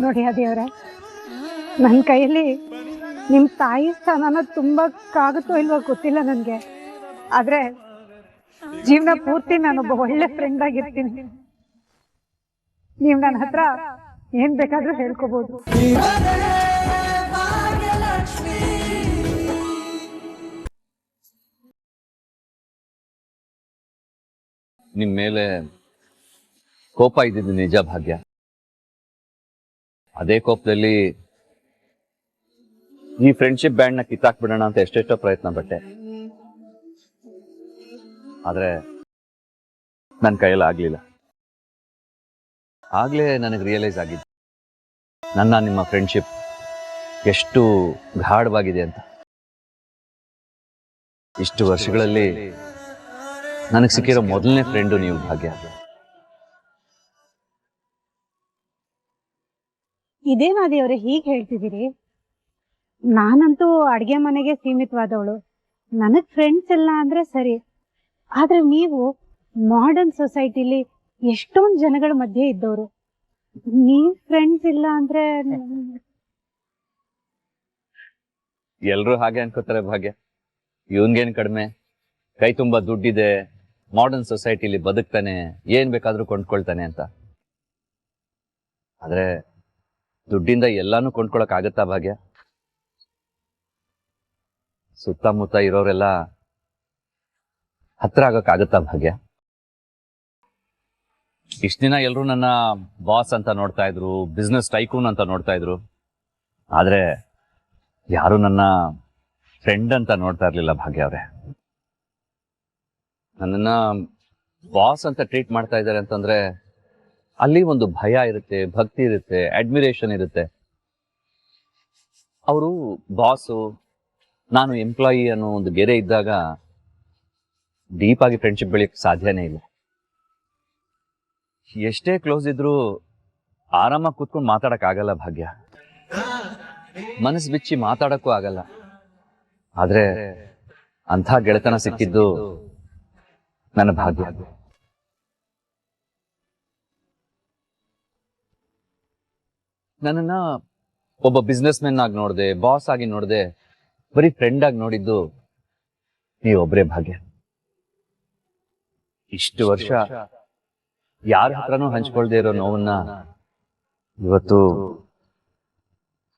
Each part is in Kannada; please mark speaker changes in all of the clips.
Speaker 1: ನೋಡಿ ಅದೇವ್ರೆ, ನನ್ನ ಕೈಯಲ್ಲಿ ನಿಮ್ಮ ತಾಯಿ ಸ್ಥಾನನ ತುಂಬಕ್ಕಾಗುತ್ತೋ ಇಲ್ವೋ ಗೊತ್ತಿಲ್ಲ ನನಗೆ. ಆದ್ರೆ ಜೀವನ ಪೂರ್ತಿ ನಾನೊಬ್ಬ ಒಳ್ಳೆ ಫ್ರೆಂಡ್ ಆಗಿರ್ತೀನಿ. ನೀವು ನನ್ನ ಹತ್ರ ಏನ್ ಬೇಕಾದ್ರೂ ಹೇಳ್ಕೋಬಹುದು.
Speaker 2: ನಿಮ್ ಮೇಲೆ ಕೋಪ ಇದ್ದಿದ್ದು ನಿಜ ಭಾಗ್ಯ. ಅದೇ ಕೋಪದಲ್ಲಿ ಈ ಫ್ರೆಂಡ್ಶಿಪ್ ಬ್ಯಾಂಡ್ ನ ಕಿತ್ತಾಕ್ಬಿಡೋಣ ಅಂತ ಎಷ್ಟೆಷ್ಟೋ ಪ್ರಯತ್ನ ಪಟ್ಟೆ. ಆದ್ರೆ ನನ್ನ ಕೈಯಲ್ಲಿ ಆಗ್ಲಿಲ್ಲ. ಆಗ್ಲೇ ನನಗೆ ರಿಯಲೈಸ್ ಆಗಿದ್ದು ನನ್ನ ನಿಮ್ಮ ಫ್ರೆಂಡ್ಶಿಪ್ ಎಷ್ಟು ಗಾಢವಾಗಿದೆ ಅಂತ. ಇಷ್ಟು ವರ್ಷಗಳಲ್ಲಿ ನನಗೆ ಸಿಕ್ಕಿರೋ ಮೊದಲನೇ ಫ್ರೆಂಡು ನೀವು ಭಾಗ್ಯ.
Speaker 1: ಇದೇನಾದಿಯವ್ರೆ ಹೀಗೆ ಹೇಳ್ತಿದ್ದೀರಿ? ನಾನಂತೂ ಅಡ್ಗೆ ಮನೆಗೆ ಸೀಮಿತವಾದವಳು. ನನಗ್ ಫ್ರೆಂಡ್ಸ್ ಎಲ್ಲ ಅಂದ್ರೆ ಸರಿ, ಆದ್ರೆ ನೀವು ಮಾಡರ್ನ್ ಸೊಸೈಟಿಲಿ ಎಷ್ಟೊಂದು ಜನಗಳ ಮಧ್ಯೆ ಇದ್ದವರು, ನೀವ್ ಫ್ರೆಂಡ್ಸ್ ಇಲ್ಲ ಅಂದ್ರೆ
Speaker 2: ಎಲ್ರು ಹಾಗೆ ಅನ್ಕೋತಾರೆ ಭಾಗ್ಯ. ಇವನ್ಗೇನ್ ಕಡಿಮೆ, ಕೈ ತುಂಬಾ ದುಡ್ಡಿದೆ, ಮಾಡರ್ನ್ ಸೊಸೈಟಿಲಿ ಬದುಕ್ತಾನೆ, ಏನ್ ಬೇಕಾದ್ರೂ ಕೊಂಡ್ಕೊಳ್ತಾನೆ ಅಂತ. ಆದ್ರೆ ದುಡ್ಡಿಂದ ಎಲ್ಲಾನು ಕೊಂಡ್ಕೊಳಕ್ ಆಗತ್ತಾ ಭಾಗ್ಯ? ಸುತ್ತಮುತ್ತ ಇರೋರೆಲ್ಲ ಹತ್ರ ಆಗಕ್ಕಾಗತ್ತಾ ಭಾಗ್ಯ? ಇಷ್ಟ ದಿನ ಎಲ್ರು ನನ್ನ ಬಾಸ್ ಅಂತ ನೋಡ್ತಾ ಇದ್ರು, ಬಿಸ್ನೆಸ್ ಟೈಕೂನ್ ಅಂತ ನೋಡ್ತಾ ಇದ್ರು. ಆದ್ರೆ ಯಾರು ನನ್ನ ಫ್ರೆಂಡ್ ಅಂತ ನೋಡ್ತಾ ಇರ್ಲಿಲ್ಲ ಭಾಗ್ಯ ಅವ್ರೆ. ನನ್ನನ್ನ ಬಾಸ್ ಅಂತ ಟ್ರೀಟ್ ಮಾಡ್ತಾ ಇದ್ದಾರೆ ಅಂತಂದ್ರೆ ಅಲ್ಲಿ ಒಂದು ಭಯ ಇರುತ್ತೆ, ಭಕ್ತಿ ಇರುತ್ತೆ, ಅಡ್ಮಿರೇಷನ್ ಇರುತ್ತೆ. ಅವರು ಬಾಸು, ನಾನು ಎಂಪ್ಲಾಯಿ ಅನ್ನೋ ಒಂದು ಗೆರೆ ಇದ್ದಾಗ ಡೀಪ್ ಆಗಿ ಫ್ರೆಂಡ್ಶಿಪ್ ಬೆಳೆಯಕ್ಕೆ ಸಾಧ್ಯನೇ ಇಲ್ಲ. ಎಷ್ಟೇ ಕ್ಲೋಸ್ ಇದ್ರೂ ಆರಾಮಾಗಿ ಕೂತ್ಕೊಂಡು ಮಾತಾಡಕ್ ಆಗಲ್ಲ ಭಾಗ್ಯ. ಮನಸ್ಸು ಬಿಚ್ಚಿ ಮಾತಾಡಕ್ಕೂ ಆಗಲ್ಲ. ಆದ್ರೆ ಅಂಥ ಗೆಳೆತನ ಸಿಕ್ಕಿದ್ದು ನನ್ನ ಭಾಗ್ಯ. ನನ್ನನ್ನ ಒಬ್ಬ ಬಿಸ್ನೆಸ್ ಮೆನ್ ಆಗಿ ನೋಡ್ದೆ, ಬಾಸ್ ಆಗಿ ನೋಡ್ದೆ, ಬರೀ ಫ್ರೆಂಡ್ ಆಗಿ ನೋಡಿದ್ದು ನೀವೊಬ್ರೇ ಭಾಗ್ಯ. ಇಷ್ಟು ವರ್ಷ ಯಾರ ಹತ್ರನೂ ಹಂಚ್ಕೊಳ್ದೆ ಇರೋ ನೋವನ್ನ ಇವತ್ತು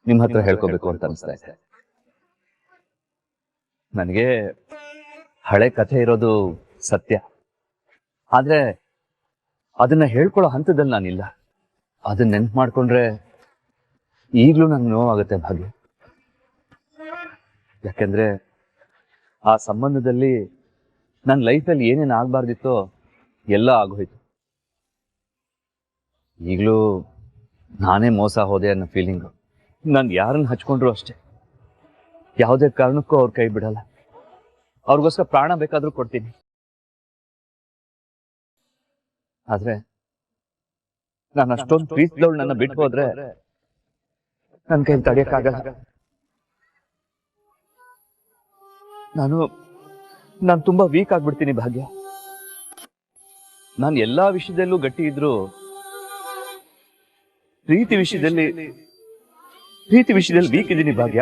Speaker 2: ನಿಮ್ ಹತ್ರ ಹೇಳ್ಕೋಬೇಕು ಅಂತ ಅನಿಸ್ತಾ ಇದೆ. ನನಗೆ ಹಳೆ ಕಥೆ ಇರೋದು ಸತ್ಯ, ಆದ್ರೆ ಅದನ್ನ ಹೇಳ್ಕೊಳ್ಳೋ ಹಂತದಲ್ಲಿ ನಾನಿಲ್ಲ. ಅದನ್ನ ನೆನ್ಪು ಮಾಡ್ಕೊಂಡ್ರೆ ಈಗ್ಲೂ ನಂಗೆ ನೋವಾಗುತ್ತೆ ಭಾಗ್ಯ. ಯಾಕೆಂದ್ರೆ ಆ ಸಂಬಂಧದಲ್ಲಿ ನನ್ನ ಲೈಫಲ್ಲಿ ಏನೇನು ಆಗ್ಬಾರ್ದಿತ್ತೋ ಎಲ್ಲ ಆಗೋಯ್ತು. ಈಗಲೂ ನಾನೇ ಮೋಸ ಹೋದೆ ಅನ್ನೋ ಫೀಲಿಂಗು. ನಾನು ಯಾರನ್ನ ಹಚ್ಕೊಂಡ್ರು ಅಷ್ಟೆ, ಯಾವುದೇ ಕಾರಣಕ್ಕೂ ಅವ್ರ ಕೈ ಬಿಡಲ್ಲ. ಅವ್ರಿಗೋಸ್ಕರ ಪ್ರಾಣ ಬೇಕಾದ್ರೂ ಕೊಡ್ತೀನಿ. ಆದ್ರೆ ನಾನು ಅಷ್ಟೊಂದು ಪ್ರೀತಿದವಳು ನನ್ನ ಬಿಟ್ಟು ಹೋದ್ರೆ ನನ್ನ ಕೈ ತಡೆಯಕ್ಕಾಗಲ್ಲ. ನಾನು ತುಂಬಾ ವೀಕ್ ಆಗ್ಬಿಡ್ತೀನಿ ಭಾಗ್ಯ. ನಾನು ಎಲ್ಲಾ ವಿಷಯದಲ್ಲೂ ಗಟ್ಟಿ ಇದ್ರು ಪ್ರೀತಿ ವಿಷಯದಲ್ಲಿ ವೀಕ್ ಇದ್ದೀನಿ ಭಾಗ್ಯ.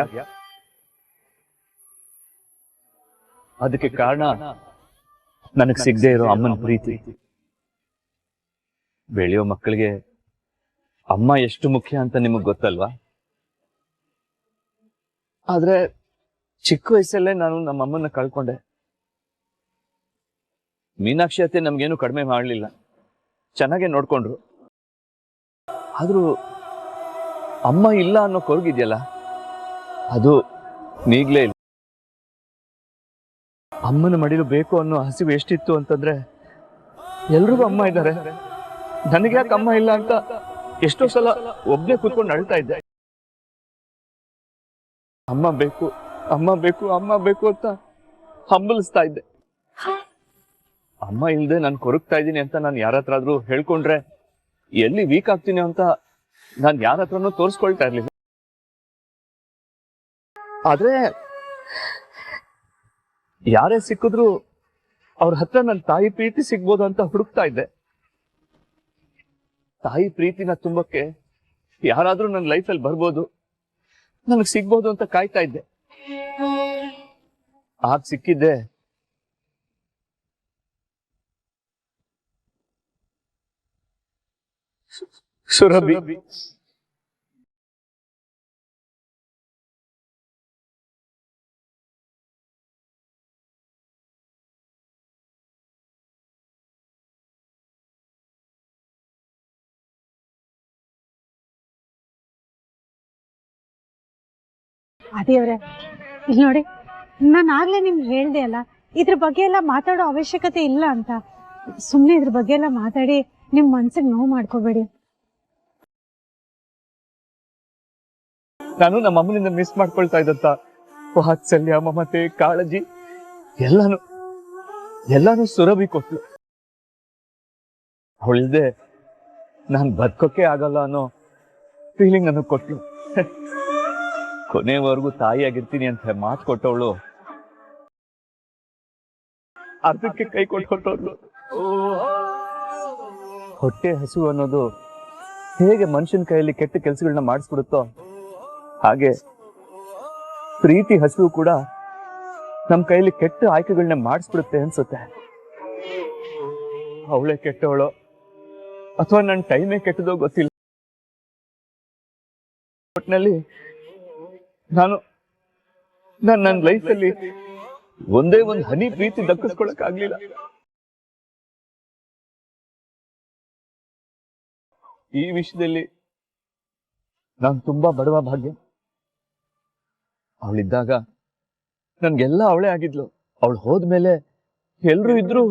Speaker 2: ಅದಕ್ಕೆ ಕಾರಣ ನನಗೆ ಸಿಗದೆ ಇರೋ ಅಮ್ಮನ ಪ್ರೀತಿ. ಬೆಳೆಯೋ ಮಕ್ಕಳಿಗೆ ಅಮ್ಮ ಎಷ್ಟು ಮುಖ್ಯ ಅಂತ ನಿಮಗ್ ಗೊತ್ತಲ್ವಾ? ಆದ್ರೆ ಚಿಕ್ಕ ವಯಸ್ಸಲ್ಲೇ ನಾನು ನಮ್ಮ ಅಮ್ಮನ ಕಳ್ಕೊಂಡೆ. ಮೀನಾಕ್ಷಿ ಅತ್ತೆ ನಮ್ಗೇನು ಕಡಿಮೆ ಮಾಡಲಿಲ್ಲ, ಚೆನ್ನಾಗೇ ನೋಡ್ಕೊಂಡ್ರು. ಆದ್ರೂ ಅಮ್ಮ ಇಲ್ಲ ಅನ್ನೋ ಕೊರಗಿದ್ಯಲ್ಲ, ಅದು ನೀಗ್ಲೇ ಇಲ್ಲ. ಅಮ್ಮನ ಮಡಿಲು ಬೇಕು ಅನ್ನೋ ಹಸಿವು ಎಷ್ಟಿತ್ತು ಅಂತಂದ್ರೆ ಎಲ್ರಿಗೂ ಅಮ್ಮ ಇದ್ದಾರೆ, ನನಗೆ ಯಾಕೆ ಅಮ್ಮ ಇಲ್ಲ ಅಂತ ಎಷ್ಟೋ ಸಲ ಒಬ್ನೇ ಕೂತ್ಕೊಂಡು ಅಳ್ತಾ ಇದ್ದೆ. ಅಮ್ಮ ಬೇಕು ಅಮ್ಮ ಬೇಕು ಅಮ್ಮ ಬೇಕು ಅಂತ ಹಂಬಲಿಸ್ತಾ ಇದ್ದೆ. ಅಮ್ಮ ಇಲ್ದೆ ನಾನು ಕೊರಗ್ತಾ ಇದ್ದೀನಿ ಅಂತ ನಾನು ಯಾರ ಹತ್ರ ಆದ್ರೂ ಹೇಳ್ಕೊಂಡ್ರೆ ಎಲ್ಲಿ ವೀಕ್ ಆಗ್ತೀನಿ ಅಂತ ನಾನು ಯಾರ ಹತ್ರನೂ ತೋರಿಸ್ಕೊಳ್ತಾ ಇರ್ಲಿಲ್ಲ. ಆದ್ರೆ ಯಾರೇ ಸಿಕ್ಕಿದ್ರು ಅವ್ರ ಹತ್ರ ನನ್ನ ತಾಯಿ ಪ್ರೀತಿ ಸಿಗ್ಬೋದು ಅಂತ ಹುಡುಕ್ತಾ ಇದ್ದೆ. ತಾಯಿ ಪ್ರೀತಿನ ತುಂಬಕ್ಕೆ ಯಾರಾದ್ರೂ ನನ್ನ ಲೈಫಲ್ಲಿ ಬರ್ಬೋದು, ನನಗೆ ಸಿಗ್ಬೋದು ಅಂತ ಕಾಯ್ತಾ ಇದ್ದೆ. ಆಗ ಸಿಕ್ಕಿದ್ದೆ ಸುರಭಿ.
Speaker 1: ಅದೇವ್ರೆ, ಇಲ್ಲಿ ನೋಡಿ, ನಾನು ಆಗ್ಲೇ ನಿಮ್ಗೆ ಹೇಳ್ದೆ ಅಲ್ಲ, ಇದ್ರ ಬಗ್ಗೆ ಎಲ್ಲ ಮಾತಾಡೋ ಅವಶ್ಯಕತೆ ಇಲ್ಲ ಅಂತ. ಸುಮ್ಮನೆ ಇದ್ರ ಬಗ್ಗೆ ಎಲ್ಲ ಮಾತಾಡಿ ನಿಮ್ ಮನ್ಸಿಗೆ ನೋವು ಮಾಡ್ಕೋಬೇಡಿ.
Speaker 2: ನಾನು ನಮ್ಮ ಅಮ್ಮನಿಂದ ಮಿಸ್ ಮಾಡ್ಕೊಳ್ತಾ ಇದ್ದಂತ ವಾತ್ಸಲ್ಯ, ಮಮತೆ, ಕಾಳಜಿ ಎಲ್ಲಾನು ಸುರಭಿ ಕೊಟ್ಲು. ಅವಳಿಲ್ದೆ ನಾನ್ ಬದುಕೋಕೆ ಆಗಲ್ಲ ಅನ್ನೋ ಫೀಲಿಂಗ್ ನನಗೆ ಕೊಟ್ಲು. ಕೊನೆವರೆಗೂ ತಾಯಿಯಾಗಿರ್ತೀನಿ ಅಂತ ಮಾತು ಕೊಟ್ಟವಳು ಅರ್ಧಕ್ಕೆ ಕೈ ಕೊಟ್ಟು ಹೊರಟೋದ್ಲು. ಹೊಟ್ಟೆ ಹಸು ಅನ್ನೋದು ಹೇಗೆ ಮನುಷ್ಯನ ಕೈಯಲ್ಲಿ ಕೆಟ್ಟ ಕೆಲಸಗಳನ್ನ ಮಾಡಿಸ್ಬಿಡುತ್ತೋ, ಹಾಗೆ ಪ್ರೀತಿ ಹಸು ಕೂಡ ನಮ್ ಕೈಯಲ್ಲಿ ಕೆಟ್ಟ ಆಯ್ಕೆಗಳನ್ನ ಮಾಡಿಸ್ಬಿಡುತ್ತೆ ಅನ್ಸುತ್ತೆ. ಅವಳೇ ಕೆಟ್ಟವಳು ಅಥವಾ ನನ್ನ ಟೈಮೇ ಕೆಟ್ಟದೋ ಗೊತ್ತಿಲ್ಲ. ಒಟ್ಟಿನಲ್ಲಿ ನನ್ನ ಲೈಫಲ್ಲಿ ಒಂದೇ ಒಂದು ಹನಿ ಪ್ರೀತಿ ದಕ್ಕಿಸ್ಕೊಳಕ್ ಆಗ್ಲಿಲ್ಲ. ಈ ವಿಷಯದಲ್ಲಿ ನಾನು ತುಂಬಾ ಬಡವ ಭಾಗ್ಯ. ಅವಳಿದ್ದಾಗ ನನ್ಗೆಲ್ಲ ಅವಳೇ ಆಗಿದ್ಲು. ಅವಳು ಹೋದ್ಮೇಲೆ ಎಲ್ರು ಇದ್ರು,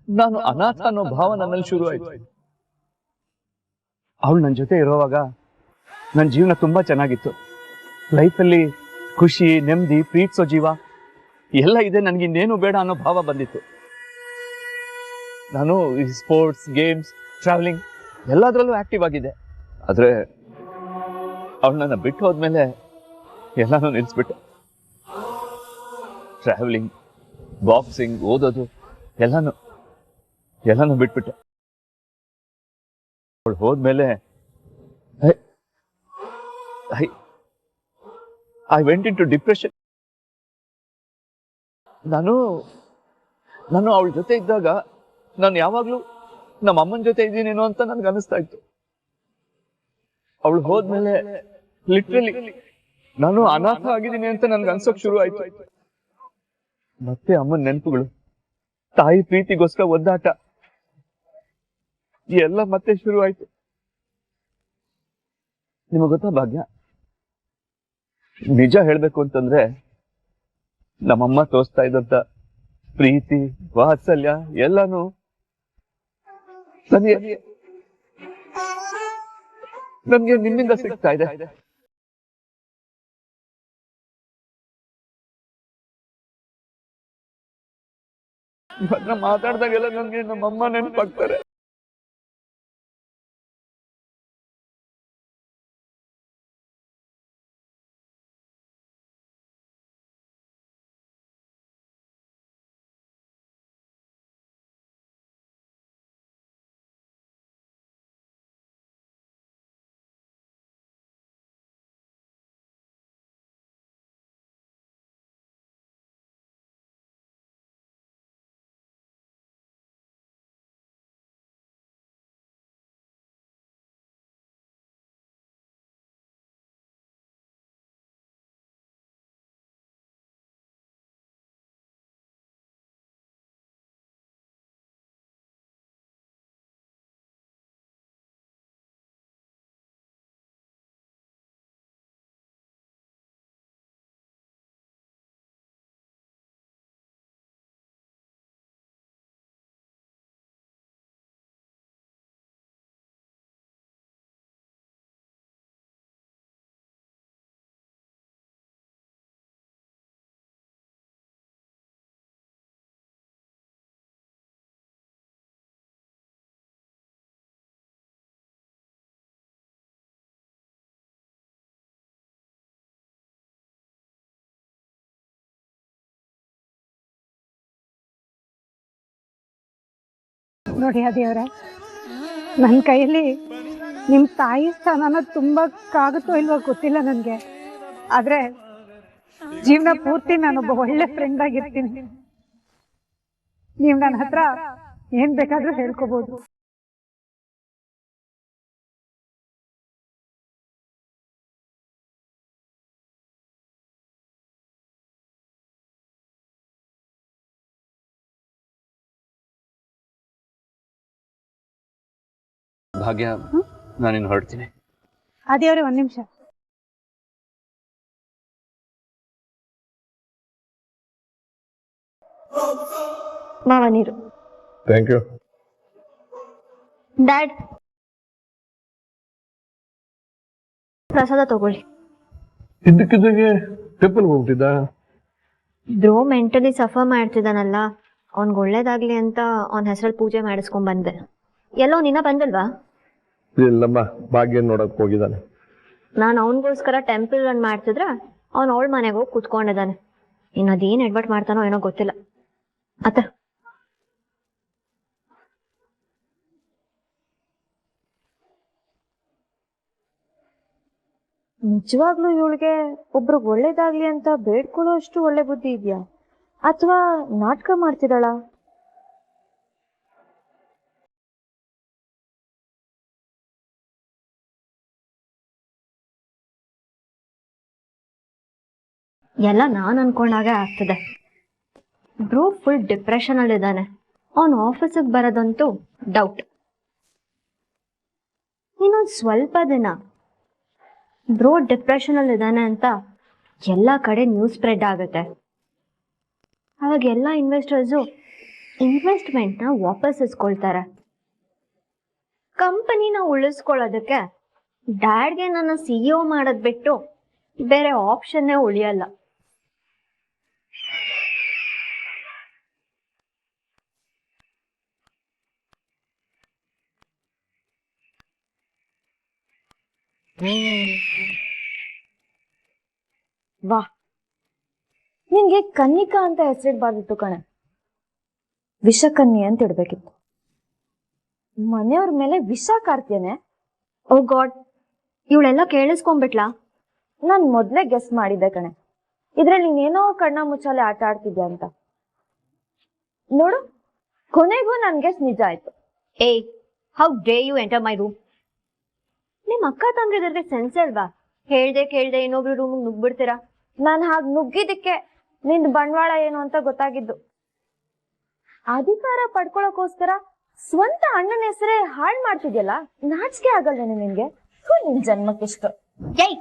Speaker 2: ನಾನು ಅನಾಥ ಅನ್ನೋ ಭಾವ ನನ್ನಲ್ಲಿ ಶುರು ಆಯ್ತು. ಅವಳು ನನ್ನ ಜೊತೆ ಇರೋವಾಗ ನನ್ನ ಜೀವನ ತುಂಬಾ ಚೆನ್ನಾಗಿತ್ತು. ಲೈಫಲ್ಲಿ ಖುಷಿ, ನೆಮ್ಮದಿ, ಪ್ರೀತಿಸೋ ಜೀವ ಎಲ್ಲ ಇದೆ, ನನ್ಗೆ ಇನ್ನೇನು ಬೇಡ ಅನ್ನೋ ಭಾವ ಬಂದಿತ್ತು. ನಾನು ಈ ಸ್ಪೋರ್ಟ್ಸ್, ಗೇಮ್ಸ್, ಟ್ರಾವೆಲಿಂಗ್ ಎಲ್ಲದರಲ್ಲೂ ಆಕ್ಟಿವ್ ಆಗಿದೆ. ಆದ್ರೆ ಅವಳು ನನ್ನ ಬಿಟ್ಟು ಹೋದ್ಮೇಲೆ ಎಲ್ಲಾನು ನಿಲ್ಸ್ಬಿಟ್ಟೆ. ಟ್ರಾವೆಲಿಂಗ್, ಬಾಕ್ಸಿಂಗ್, ಓದೋದು ಎಲ್ಲಾನು ಬಿಟ್ಬಿಟ್ಟೆ. ಅವಳು ಹೋದ್ಮೇಲೆ I went into depression. ನಾನು ಅವಳ ಜೊತೆ ಇದ್ದಾಗ ನಾನು ಯಾವಾಗ್ಲೂ ನಮ್ಮ ಅಮ್ಮನ ಜೊತೆ ಇದ್ದೀನೇನೋ ಅಂತ ನನ್ಗೆ ಅನಿಸ್ತಾ ಇತ್ತು. ಅವಳು ಹೋದ್ಮೇಲೆ ಲಿಟ್ರಲಿ ನಾನು ಅನಾಥ ಆಗಿದ್ದೀನಿ ಅಂತ ನನ್ಗೆ ಅನ್ಸೋಕ್ ಶುರು ಆಯ್ತು. ಮತ್ತೆ ಅಮ್ಮನ ನೆನಪುಗಳು, ತಾಯಿ ಪ್ರೀತಿಗೋಸ್ಕರ ಒದ್ದಾಟ ಎಲ್ಲ ಮತ್ತೆ ಶುರು ಆಯ್ತು. ನಿಮಗೆ ಗೊತ್ತಾ ಭಾಗ್ಯ, ನಿಜ ಹೇಳ್ಬೇಕು ಅಂತಂದ್ರೆ ನಮ್ಮಮ್ಮ ತೋರಿಸ್ತಾ ಇದ್ದಂತ ಪ್ರೀತಿ, ವಾತ್ಸಲ್ಯ ಎಲ್ಲಾನು ನನ್ಗೆ ನಿಮ್ಮಿಂದ ಸಿಗ್ತಾ ಇದೆ. ಇವನ್ನ ಮಾತಾಡ್ದಾಗೆಲ್ಲ ನನ್ಗೆ ನಮ್ಮಮ್ಮ ನೆನಪಾಗ್ತಾರೆ.
Speaker 1: ನೋಡಿ ದೇವ್ರೆ, ನನ್ನ ಕೈಯಲ್ಲಿ ನಿಮ್ ತಾಯಿ ಸ್ಥಾನನ ತುಂಬಕ್ಕಾಗುತ್ತೋ ಇಲ್ವೋ ಗೊತ್ತಿಲ್ಲ ನನ್ಗೆ, ಆದ್ರೆ ಜೀವನ ಪೂರ್ತಿ ನಾನೊಬ್ಬ ಒಳ್ಳೆ ಫ್ರೆಂಡ್ ಆಗಿರ್ತೀನಿ. ನೀವ್ ನನ್ನ ಹತ್ರ ಏನ್ ಬೇಕಾದ್ರೂ ಹೇಳ್ಕೋಬಹುದು.
Speaker 2: ಭಾಗ್ಯ, ನಾನಿನ್ ಹೊರಡ್ತೀನಿ.
Speaker 1: ಆದಿಯವರೇ ಒಂದ್ ನಿಮಿಷ.
Speaker 3: ಮಾವ ನೀರು.
Speaker 4: Thank you.
Speaker 3: ಡ್ಯಾಡ್, ಪ್ರಸಾದ ತಗೊಳ್ಳಿ.
Speaker 4: ಇದ್ದಕ್ಕಿದ್ದಾಗೆ ಟೆಂಪಲ್ಗೆ ಹೋಗ್ತಿದ್ದ?
Speaker 3: ಬ್ರೋ ಮೆಂಟಲಿ ಸಫರ್ ಮಾಡ್ತಿದ್ದಾನಲ್ಲ, ಅವ್ನಿಗೆ ಒಳ್ಳೇದಾಗ್ಲಿ ಅಂತ ಅವನ ಹೆಸರಲ್ಲಿ ಪೂಜೆ ಮಾಡಿಸ್ಕೊಂಡ್ ಬಂದೆ. ಎಲ್ಲೋ ನಿನ್ನ ಬಂದಿಲ್ವಾ?
Speaker 4: ಇಲ್ಲಮ್ಮ, ಭಾಗ್ಯ ನೋಡಕ್ ಹೋಗಿದ್ದಾನೆ.
Speaker 3: ನಾನು ಅವನಿಗೋಸ್ಕರ ಟೆಂಪಲ್ ರನ್ ಮಾಡ್ತಿದ್ರೆ ಅವ್ನು ಅವಳ ಮನೆಗೆ ಹೋಗಿ ಕುತ್ಕೊಂಡಿದ್ದಾನೆ. ಇನ್ನು ಅದೇನು ಎಡ್ವರ್ಟ್ ಮಾಡ್ತಾನೋ ಏನೋ ಗೊತ್ತಿಲ್ಲ. ಅತ್ತ ನಿಜವಾಗ್ಲೂ ಇವಳಿಗೆ ಒಬ್ರಿಗೆ ಒಳ್ಳೇದಾಗ್ಲಿ ಅಂತ ಬೇಡ್ಕೊಳ್ಳೋ ಅಷ್ಟು ಒಳ್ಳೆ ಬುದ್ಧಿ ಇದೆಯಾ, ಅಥವಾ ನಾಟಕ ಮಾಡ್ತಿದ್ದಾಳ? ಎಲ್ಲ ನಾನು ಅನ್ಕೊಂಡಾಗೆ ಆಗ್ತದೆ. ಬ್ರೋ ಫುಲ್ ಡಿಪ್ರೆಷನ್ ಅಲ್ಲಿ ಇದ್ದಾನೆ. ಅವನು ಆಫೀಸಿಗೆ ಬರೋದಂತೂ ಡೌಟ್. ಇನ್ನೊಂದು ಸ್ವಲ್ಪ ದಿನ ಬ್ರೋ ಡಿಪ್ರೆಷನ್ ಅಲ್ಲಿ ಇದ್ದಾನೆ ಅಂತ ಎಲ್ಲ ಕಡೆ ನ್ಯೂಸ್ ಸ್ಪ್ರೆಡ್ ಆಗುತ್ತೆ. ಅವಾಗ ಎಲ್ಲ ಇನ್ವೆಸ್ಟರ್ಸು ಇನ್ವೆಸ್ಟ್ಮೆಂಟ್ನ ವಾಪಸ್ ಇಸ್ಕೊಳ್ತಾರೆ. ಕಂಪನಿನ ಉಳಿಸ್ಕೊಳ್ಳೋದಕ್ಕೆ ಡ್ಯಾಡ್ಗೆ ನನ್ನ CEO ಮಾಡೋದ್ ಬಿಟ್ಟು ಬೇರೆ ಆಪ್ಷನ್ನೇ ಉಳಿಯಲ್ಲ. ವಾ, ನಿನ್ಗೆ ಕನ್ನಿಕಾ ಅಂತ ಹೆಸರಿಡ್ಬಾರ್ದಿತ್ತು ಕಣೆ, ವಿಷಕನ್ಯೆ ಅಂತ ಇಡ್ಬೇಕಿತ್ತು. ಮನೆಯವ್ರ ಮೇಲೆ ವಿಷ ಕಾರ್ತಿಯನೆ. ಓ ಗಾಡ್, ಇವಳೆಲ್ಲ ಕೇಳಿಸ್ಕೊಂಡ್ಬಿಟ್ಲಾ? ನಾನ್ ಮೊದ್ಲೇ ಗೆಸ್ ಮಾಡಿದ್ದೆ ಕಣೆ, ಇದ್ರಲ್ಲಿ ನೀನೇನೋ ಕಣ್ಣ ಮುಚ್ಚಾಲೆ ಆಟ ಆಡ್ತಿದ್ಯಾ ಅಂತ. ನೋಡು, ಕೊನೆಗೂ ನನ್ ಗೆಸ್ ನಿಜ ಆಯ್ತು. ಏಯ್, how dare you enter my room? ನಿಮ್ ಅಕ್ಕ ತಂಗಿದ್ರೆ ಸೆನ್ಸ್ ಅಲ್ವಾ? ಕೇಳ್ದೆ ಇನ್ನೊಬ್ರು ರೂಮ್ ನುಗ್ಬಿಡ್ತೀರಾ? ನಾನ್ ಹಾಗೆ ನುಗ್ಗಿದ್ದಕ್ಕೆ ನಿಂದ್ ಬಂಡವಾಳ ಏನು ಅಂತ ಗೊತ್ತಾಗಿದ್ದು. ಅಧಿಕಾರ ಪಡ್ಕೊಳಕೋಸ್ಕರ ಸ್ವಂತ ಅಣ್ಣನ ಹೆಸರೇ ಹಾಳ್ ಮಾಡ್ತಿದ್ಯಲ್ಲ, ನಾಚಿಕೆ ಆಗಲ್ಲ ನಿನ್ಗೆ? ನಿನ್ ಜನ್ಮಕ್ಕಿಷ್ಟು. ಏಯ್,